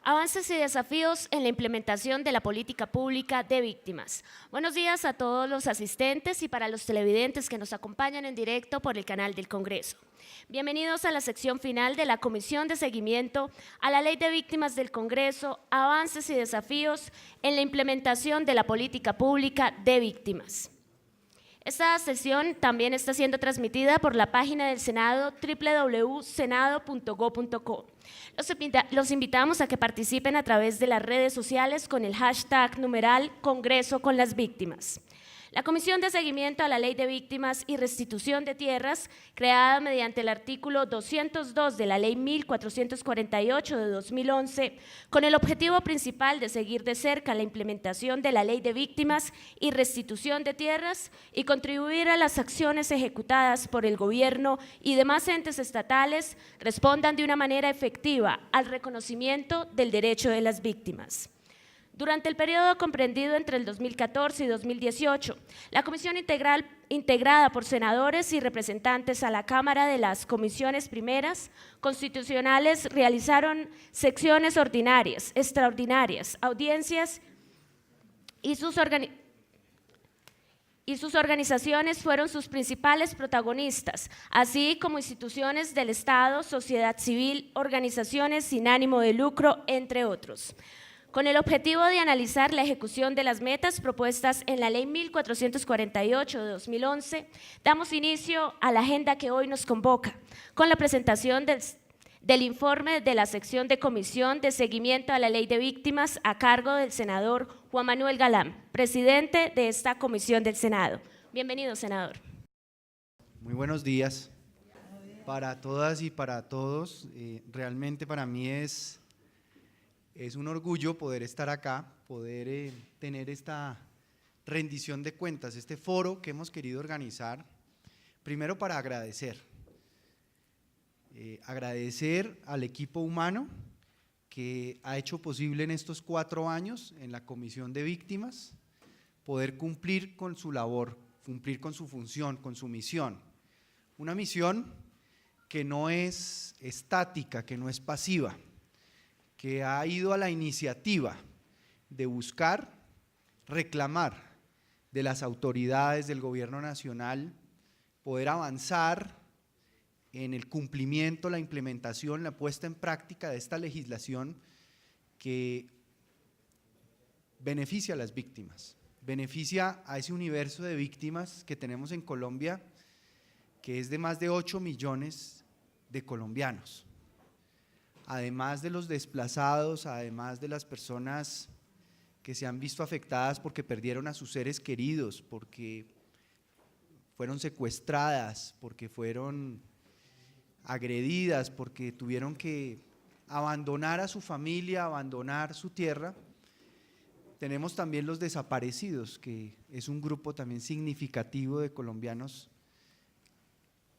Avances y desafíos en la implementación de la política pública de víctimas. Buenos días a todos los asistentes y para los televidentes que nos acompañan en directo por el canal del Congreso. Bienvenidos a la sección final de la Comisión de Seguimiento a la Ley de Víctimas del Congreso, Avances y desafíos en la implementación de la política pública de víctimas. Esta sesión también está siendo transmitida por la página del Senado www.senado.go.co. Los invitamos a que participen a través de las redes sociales con el hashtag numeral Congreso con las Víctimas. La Comisión de Seguimiento a la Ley de Víctimas y Restitución de Tierras, creada mediante el artículo 202 de la Ley 1448 de 2011, con el objetivo principal de seguir de cerca la implementación de la Ley de Víctimas y Restitución de Tierras y contribuir a las acciones ejecutadas por el Gobierno y demás entes estatales, respondan de una manera efectiva al reconocimiento del derecho de las víctimas. Durante el periodo comprendido entre el 2014 y 2018, la Comisión Integral, integrada por senadores y representantes a la Cámara de las Comisiones Primeras, Constitucionales, realizaron secciones ordinarias, extraordinarias, audiencias y sus organizaciones fueron sus principales protagonistas, así como instituciones del Estado, sociedad civil, organizaciones sin ánimo de lucro, entre otros, con el objetivo de analizar la ejecución de las metas propuestas en la Ley 1448 de 2011, damos inicio a la agenda que hoy nos convoca, con la presentación del informe de la sección de Comisión de Seguimiento a la Ley de Víctimas a cargo del senador Juan Manuel Galán, presidente de esta comisión del Senado. Bienvenido, senador. Muy buenos días para todas y para todos. Realmente para mí es un orgullo poder estar acá, poder tener esta rendición de cuentas, este foro que hemos querido organizar, primero para agradecer al equipo humano que ha hecho posible en estos 4 años en la Comisión de Víctimas poder cumplir con su labor, cumplir con su función, con su misión, una misión que no es estática, que no es pasiva, que ha ido a la iniciativa de buscar, reclamar de las autoridades del Gobierno Nacional, poder avanzar en el cumplimiento, la implementación, la puesta en práctica de esta legislación que beneficia a las víctimas, beneficia a ese universo de víctimas que tenemos en Colombia, que es de más de 8 millones de colombianos. Además de los desplazados, además de las personas que se han visto afectadas porque perdieron a sus seres queridos, porque fueron secuestradas, porque fueron agredidas, porque tuvieron que abandonar a su familia, abandonar su tierra, tenemos también los desaparecidos, que es un grupo también significativo de colombianos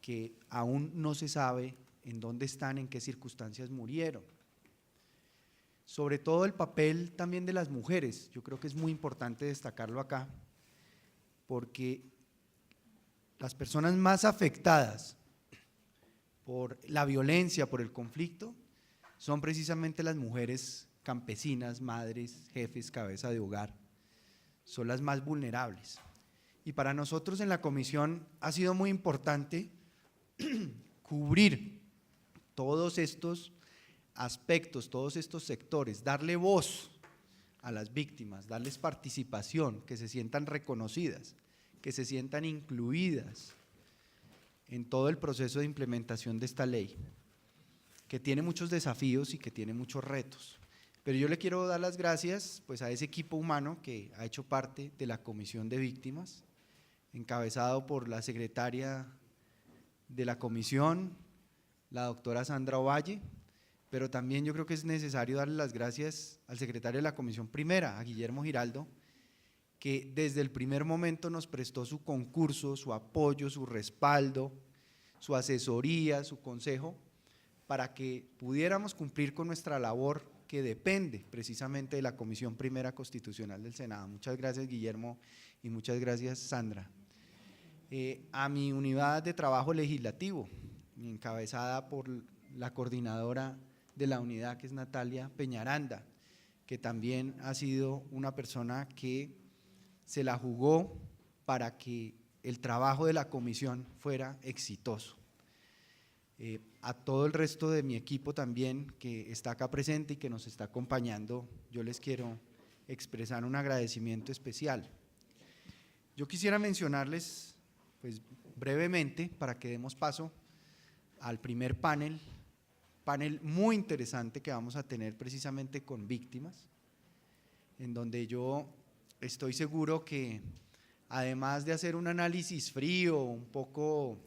que aún no se sabe en dónde están, en qué circunstancias murieron. Sobre todo el papel también de las mujeres, yo creo que es muy importante destacarlo acá, porque las personas más afectadas por la violencia, por el conflicto, son precisamente las mujeres campesinas, madres, jefes, cabeza de hogar, son las más vulnerables. Y para nosotros en la comisión ha sido muy importante cubrir todos estos aspectos, todos estos sectores, darle voz a las víctimas, darles participación, que se sientan reconocidas, que se sientan incluidas en todo el proceso de implementación de esta ley, que tiene muchos desafíos y que tiene muchos retos. Pero yo le quiero dar las gracias pues a ese equipo humano que ha hecho parte de la Comisión de Víctimas, encabezado por la secretaria de la comisión, la doctora Sandra Ovalle, pero también yo creo que es necesario darle las gracias al secretario de la Comisión Primera, a Guillermo Giraldo, que desde el primer momento nos prestó su concurso, su apoyo, su respaldo, su asesoría, su consejo, para que pudiéramos cumplir con nuestra labor que depende precisamente de la Comisión Primera Constitucional del Senado. Muchas gracias, Guillermo, y muchas gracias, Sandra. A mi unidad de trabajo legislativo, encabezada por la coordinadora de la unidad, que es Natalia Peñaranda, que también ha sido una persona que se la jugó para que el trabajo de la comisión fuera exitoso. A todo el resto de mi equipo también que está acá presente y que nos está acompañando, yo les quiero expresar un agradecimiento especial. Yo quisiera mencionarles pues brevemente, para que demos paso al primer panel muy interesante que vamos a tener precisamente con víctimas, en donde yo estoy seguro que además de hacer un análisis frío, un poco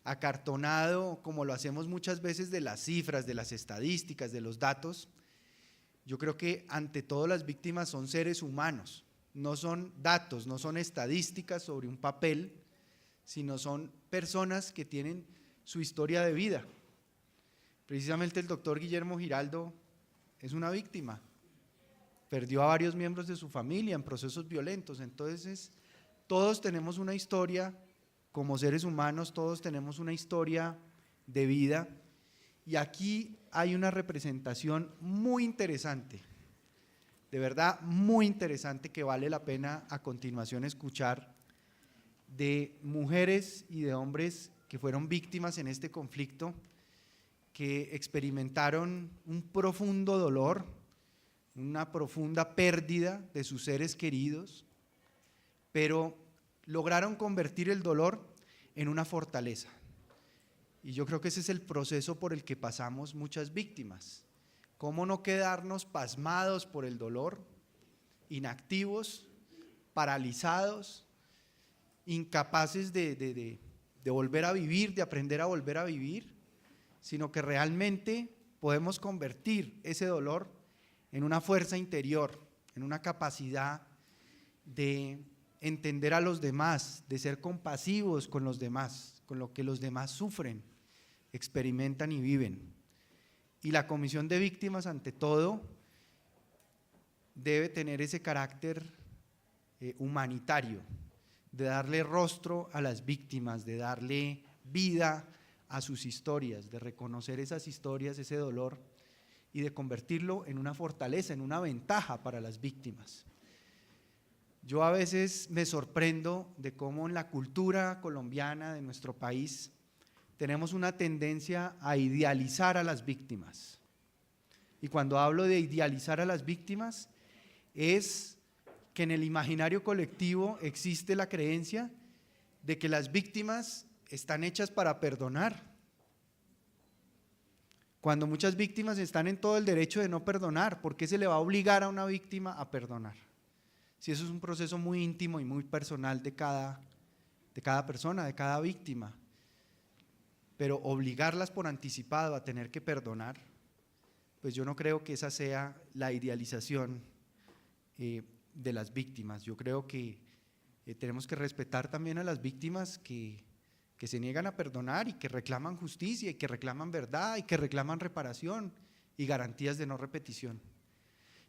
acartonado, como lo hacemos muchas veces de las cifras, de las estadísticas, de los datos, yo creo que ante todo las víctimas son seres humanos, no son datos, no son estadísticas sobre un papel, sino son personas que tienen su historia de vida. Precisamente el doctor Guillermo Giraldo es una víctima, perdió a varios miembros de su familia en procesos violentos. Entonces todos tenemos una historia como seres humanos, todos tenemos una historia de vida, y aquí hay una representación muy interesante, de verdad muy interesante, que vale la pena a continuación escuchar, de mujeres y de hombres que fueron víctimas en este conflicto, que experimentaron un profundo dolor, una profunda pérdida de sus seres queridos, pero lograron convertir el dolor en una fortaleza. Y yo creo que ese es el proceso por el que pasamos muchas víctimas. ¿Cómo no quedarnos pasmados por el dolor, inactivos, paralizados, incapaces de volver a vivir, de aprender a volver a vivir, sino que realmente podemos convertir ese dolor en una fuerza interior, en una capacidad de entender a los demás, de ser compasivos con los demás, con lo que los demás sufren, experimentan y viven. Y la Comisión de Víctimas, ante todo, debe tener ese carácter humanitario, de darle rostro a las víctimas, de darle vida a sus historias, de reconocer esas historias, ese dolor, y de convertirlo en una fortaleza, en una ventaja para las víctimas. Yo a veces me sorprendo de cómo en la cultura colombiana de nuestro país tenemos una tendencia a idealizar a las víctimas. Y cuando hablo de idealizar a las víctimas, es que en el imaginario colectivo existe la creencia de que las víctimas están hechas para perdonar, cuando muchas víctimas están en todo el derecho de no perdonar. ¿Por qué se le va a obligar a una víctima a perdonar? Si eso es un proceso muy íntimo y muy personal de cada persona, de cada víctima. Pero obligarlas por anticipado a tener que perdonar, pues yo no creo que esa sea la idealización de las víctimas. Yo creo que tenemos que respetar también a las víctimas que se niegan a perdonar y que reclaman justicia y que reclaman verdad y que reclaman reparación y garantías de no repetición.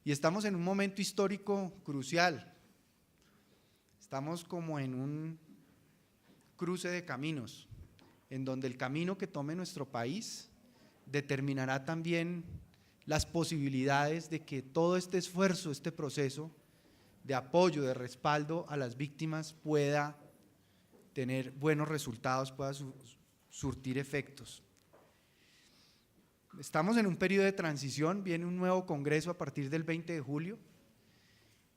Y estamos en un momento histórico crucial, estamos como en un cruce de caminos, en donde el camino que tome nuestro país determinará también las posibilidades de que todo este esfuerzo, este proceso de apoyo, de respaldo a las víctimas pueda tener buenos resultados, pueda surtir efectos. Estamos en un periodo de transición, viene un nuevo congreso a partir del 20 de julio,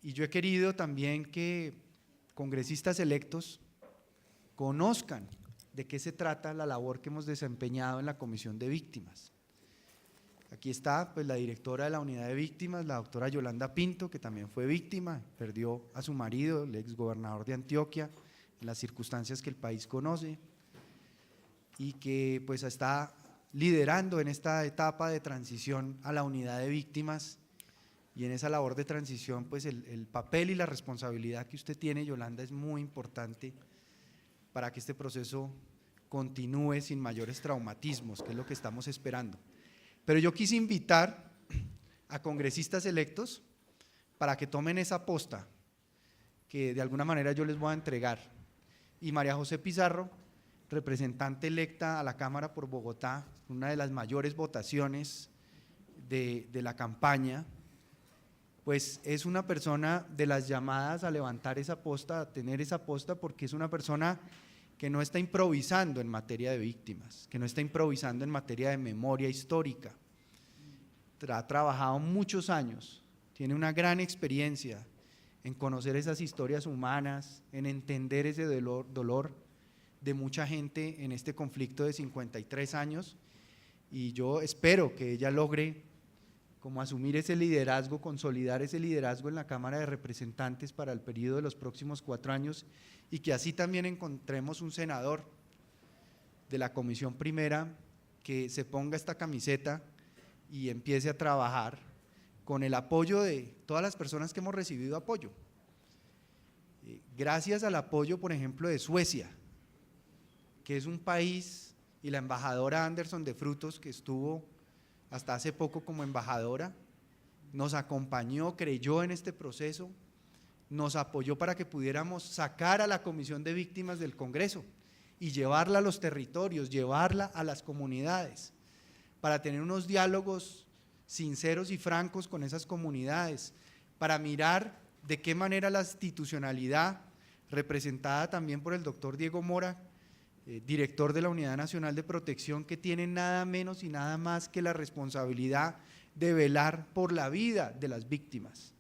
y yo he querido también que congresistas electos conozcan de qué se trata la labor que hemos desempeñado en la Comisión de Víctimas. Aquí está pues la directora de la Unidad de Víctimas, la doctora Yolanda Pinto, que también fue víctima, perdió a su marido, el exgobernador de Antioquia, en las circunstancias que el país conoce, y que pues está liderando en esta etapa de transición a la Unidad de Víctimas. Y en esa labor de transición pues el papel y la responsabilidad que usted tiene, Yolanda, es muy importante para que este proceso continúe sin mayores traumatismos, que es lo que estamos esperando. Pero yo quise invitar a congresistas electos para que tomen esa posta que de alguna manera yo les voy a entregar. Y María José Pizarro, representante electa a la Cámara por Bogotá, una de las mayores votaciones de la campaña, pues es una persona de las llamadas a levantar esa posta, a tener esa posta, porque es una persona que no está improvisando en materia de víctimas, que no está improvisando en materia de memoria histórica. Ha trabajado muchos años, tiene una gran experiencia en conocer esas historias humanas, en entender ese dolor de mucha gente en este conflicto de 53 años, y yo espero que ella logre como asumir ese liderazgo, consolidar ese liderazgo en la Cámara de Representantes para el periodo de los próximos 4 años, y que así también encontremos un senador de la Comisión Primera que se ponga esta camiseta y empiece a trabajar con el apoyo de todas las personas que hemos recibido apoyo. Gracias al apoyo, por ejemplo, de Suecia, que es un país, y la embajadora Anderson de Frutos, que estuvo hasta hace poco como embajadora, nos acompañó, creyó en este proceso, nos apoyó para que pudiéramos sacar a la Comisión de Víctimas del Congreso y llevarla a los territorios, llevarla a las comunidades, para tener unos diálogos sinceros y francos con esas comunidades, para mirar de qué manera la institucionalidad, representada también por el doctor Diego Mora, director de la Unidad Nacional de Protección, que tiene nada menos y nada más que la responsabilidad de velar por la vida de las víctimas,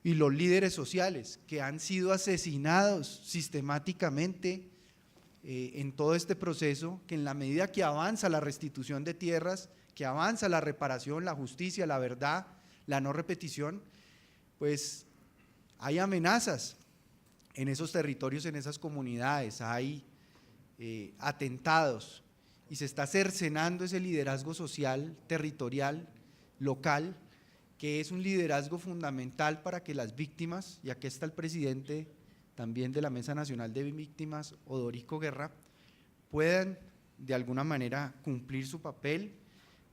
y los líderes sociales que han sido asesinados sistemáticamente en todo este proceso, que en la medida que avanza la restitución de tierras, que avanza la reparación, la justicia, la verdad, la no repetición, pues hay amenazas en esos territorios, en esas comunidades, hay atentados, y se está cercenando ese liderazgo social, territorial, local, que es un liderazgo fundamental para que las víctimas, y aquí está el presidente también de la Mesa Nacional de Víctimas, Odorico Guerra, puedan de alguna manera cumplir su papel,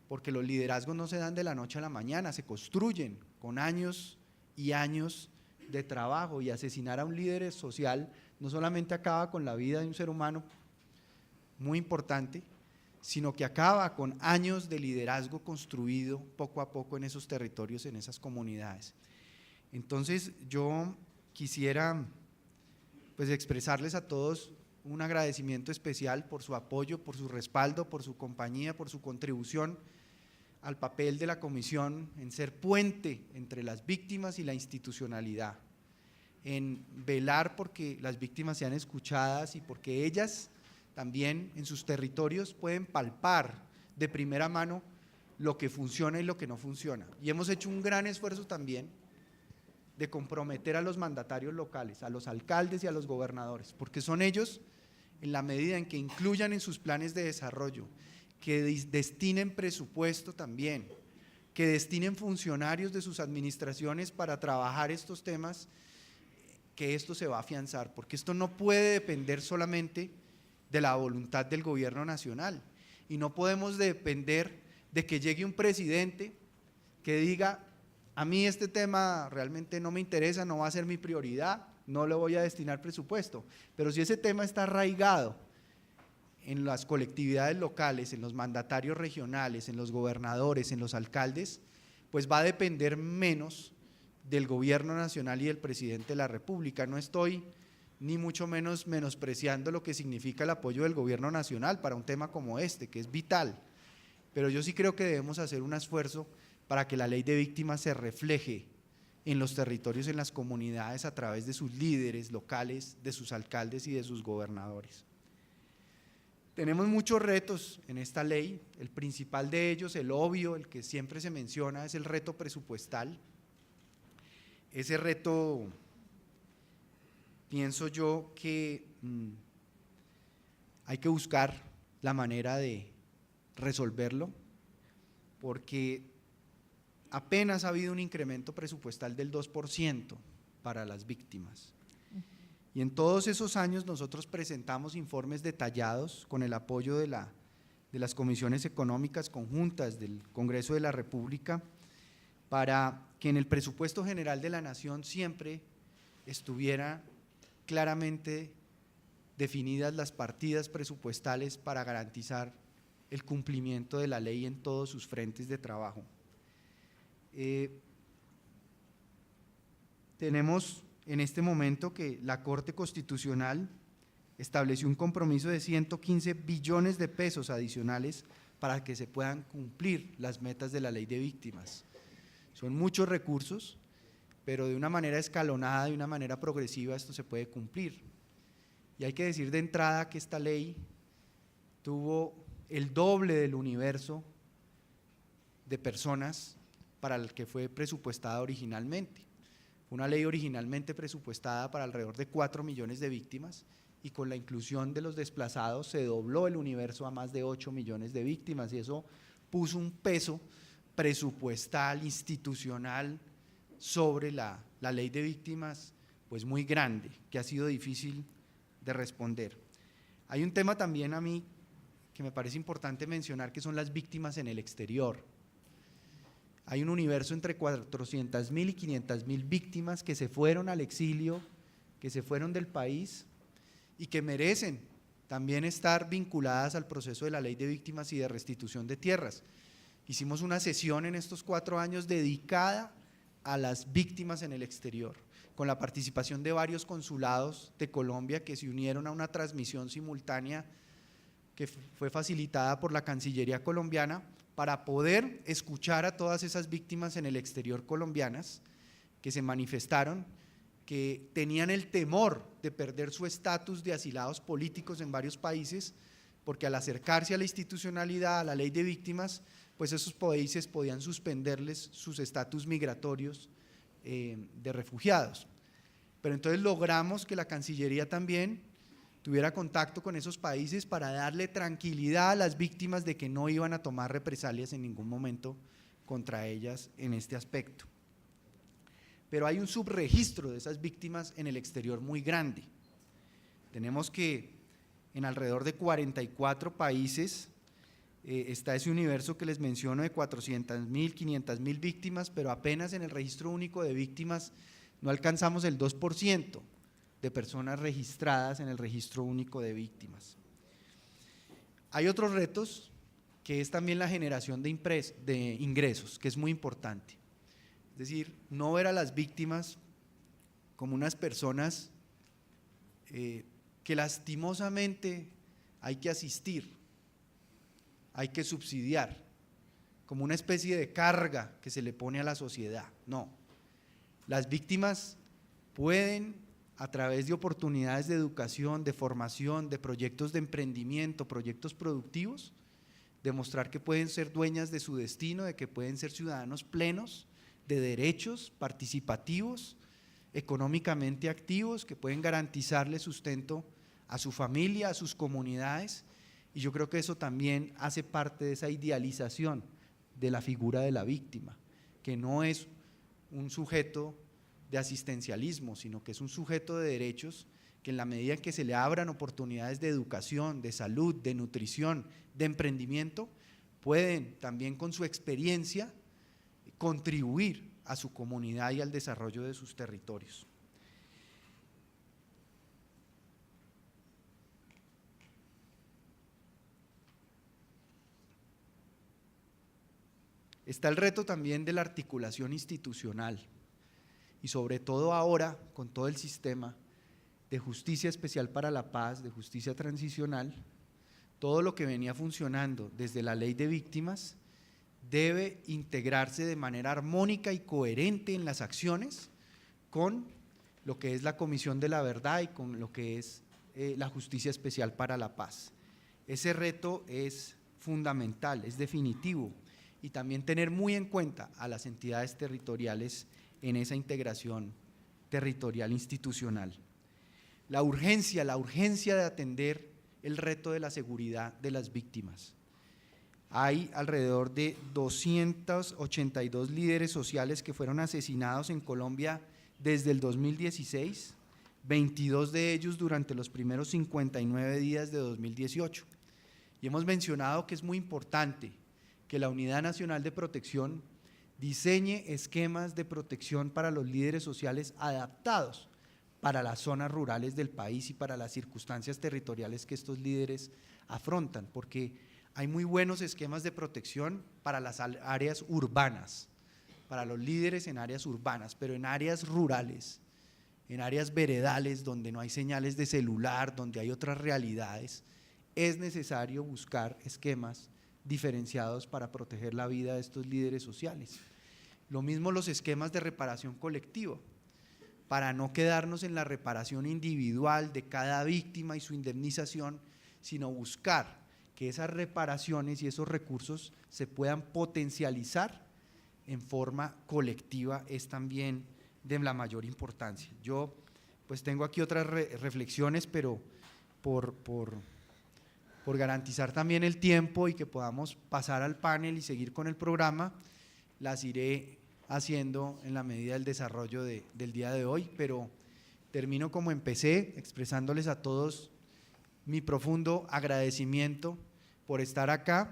porque los liderazgos no se dan de la noche a la mañana, se construyen con años y años de trabajo, y asesinar a un líder social no solamente acaba con la vida de un ser humano muy importante, sino que acaba con años de liderazgo construido poco a poco en esos territorios, en esas comunidades. Entonces yo quisiera pues expresarles a todos un agradecimiento especial por su apoyo, por su respaldo, por su compañía, por su contribución al papel de la comisión en ser puente entre las víctimas y la institucionalidad, en velar porque las víctimas sean escuchadas y porque ellas también en sus territorios pueden palpar de primera mano lo que funciona y lo que no funciona. Y hemos hecho un gran esfuerzo también de comprometer a los mandatarios locales, a los alcaldes y a los gobernadores, porque son ellos, en la medida en que incluyan en sus planes de desarrollo, que destinen presupuesto también, que destinen funcionarios de sus administraciones para trabajar estos temas, que esto se va a afianzar, porque esto no puede depender solamente de la voluntad del gobierno nacional, y no podemos depender de que llegue un presidente que diga: a mí este tema realmente no me interesa, no va a ser mi prioridad, no le voy a destinar presupuesto. Pero si ese tema está arraigado en las colectividades locales, en los mandatarios regionales, en los gobernadores, en los alcaldes, pues va a depender menos del gobierno nacional y del presidente de la República. No estoy ni mucho menos menospreciando lo que significa el apoyo del gobierno nacional para un tema como este, que es vital, pero yo sí creo que debemos hacer un esfuerzo para que la ley de víctimas se refleje en los territorios, en las comunidades, a través de sus líderes locales, de sus alcaldes y de sus gobernadores. Tenemos muchos retos en esta ley, el principal de ellos, el obvio, el que siempre se menciona, es el reto presupuestal. Ese reto, pienso yo que hay que buscar la manera de resolverlo, porque apenas ha habido un incremento presupuestal del 2% para las víctimas. Y en todos esos años nosotros presentamos informes detallados con el apoyo de las comisiones económicas conjuntas del Congreso de la República, para que en el presupuesto general de la Nación siempre estuviera claramente definidas las partidas presupuestales para garantizar el cumplimiento de la ley en todos sus frentes de trabajo. Tenemos en este momento que la Corte Constitucional estableció un compromiso de 115 billones de pesos adicionales para que se puedan cumplir las metas de la ley de víctimas. Son muchos recursos, pero de una manera escalonada, de una manera progresiva, esto se puede cumplir. Y hay que decir de entrada que esta ley tuvo el doble del universo de personas para el que fue presupuestada originalmente. Fue una ley originalmente presupuestada para alrededor de 4 millones de víctimas y con la inclusión de los desplazados se dobló el universo a más de 8 millones de víctimas y eso puso un peso presupuestal, institucional sobre la ley de víctimas pues muy grande, que ha sido difícil de responder. Hay un tema también a mí que me parece importante mencionar, que son las víctimas en el exterior. Hay un universo entre 400.000 y 500.000 víctimas que se fueron al exilio, que se fueron del país y que merecen también estar vinculadas al proceso de la ley de víctimas y de restitución de tierras. Hicimos una sesión en estos 4 años dedicada a las víctimas en el exterior, con la participación de varios consulados de Colombia que se unieron a una transmisión simultánea que fue facilitada por la Cancillería colombiana para poder escuchar a todas esas víctimas en el exterior colombianas que se manifestaron, que tenían el temor de perder su estatus de asilados políticos en varios países, porque al acercarse a la institucionalidad, a la ley de víctimas, pues esos países podían suspenderles sus estatus migratorios de refugiados. Pero entonces logramos que la Cancillería también tuviera contacto con esos países para darle tranquilidad a las víctimas de que no iban a tomar represalias en ningún momento contra ellas en este aspecto. Pero hay un subregistro de esas víctimas en el exterior muy grande. Tenemos que en alrededor de 44 países está ese universo que les menciono de 400.000, 500.000 víctimas, pero apenas en el registro único de víctimas no alcanzamos el 2% de personas registradas en el registro único de víctimas. Hay otros retos, que es también la generación de ingresos, que es muy importante. Es decir, no ver a las víctimas como unas personas que lastimosamente hay que asistir, hay que subsidiar, como una especie de carga que se le pone a la sociedad. No, las víctimas pueden, a través de oportunidades de educación, de formación, de proyectos de emprendimiento, proyectos productivos, demostrar que pueden ser dueñas de su destino, de que pueden ser ciudadanos plenos, de derechos, participativos, económicamente activos, que pueden garantizarle sustento a su familia, a sus comunidades, y yo creo que eso también hace parte de esa idealización de la figura de la víctima, que no es un sujeto de asistencialismo, sino que es un sujeto de derechos que en la medida en que se le abran oportunidades de educación, de salud, de nutrición, de emprendimiento, pueden también con su experiencia contribuir a su comunidad y al desarrollo de sus territorios. Está el reto también de la articulación institucional y sobre todo ahora con todo el sistema de justicia especial para la paz, de justicia transicional, todo lo que venía funcionando desde la ley de víctimas debe integrarse de manera armónica y coherente en las acciones con lo que es la Comisión de la Verdad y con lo que es la Justicia Especial para la Paz. Ese reto es fundamental, es definitivo, y también tener muy en cuenta a las entidades territoriales en esa integración territorial institucional. La urgencia de atender el reto de la seguridad de las víctimas. Hay alrededor de 282 líderes sociales que fueron asesinados en Colombia desde el 2016, 22 de ellos durante los primeros 59 días de 2018. Y hemos mencionado que es muy importante que la Unidad Nacional de Protección diseñe esquemas de protección para los líderes sociales adaptados para las zonas rurales del país y para las circunstancias territoriales que estos líderes afrontan, porque hay muy buenos esquemas de protección para las áreas urbanas, para los líderes en áreas urbanas, pero en áreas rurales, en áreas veredales donde no hay señales de celular, donde hay otras realidades, es necesario buscar esquemas diferenciados para proteger la vida de estos líderes sociales. Lo mismo los esquemas de reparación colectiva, para no quedarnos en la reparación individual de cada víctima y su indemnización, sino buscar que esas reparaciones y esos recursos se puedan potencializar en forma colectiva, es también de la mayor importancia. Yo pues tengo aquí otras reflexiones, pero por garantizar también el tiempo y que podamos pasar al panel y seguir con el programa, las iré haciendo en la medida del desarrollo del día de hoy, pero termino como empecé, expresándoles a todos mi profundo agradecimiento por estar acá,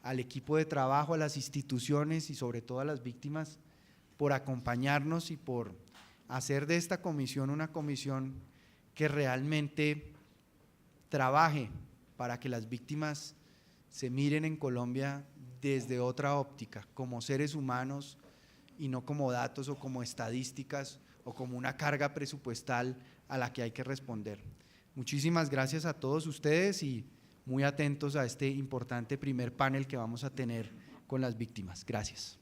al equipo de trabajo, a las instituciones y sobre todo a las víctimas por acompañarnos y por hacer de esta comisión una comisión que realmente trabaje para que las víctimas se miren en Colombia desde otra óptica, como seres humanos y no como datos o como estadísticas o como una carga presupuestal a la que hay que responder. Muchísimas gracias a todos ustedes y muy atentos a este importante primer panel que vamos a tener con las víctimas. Gracias.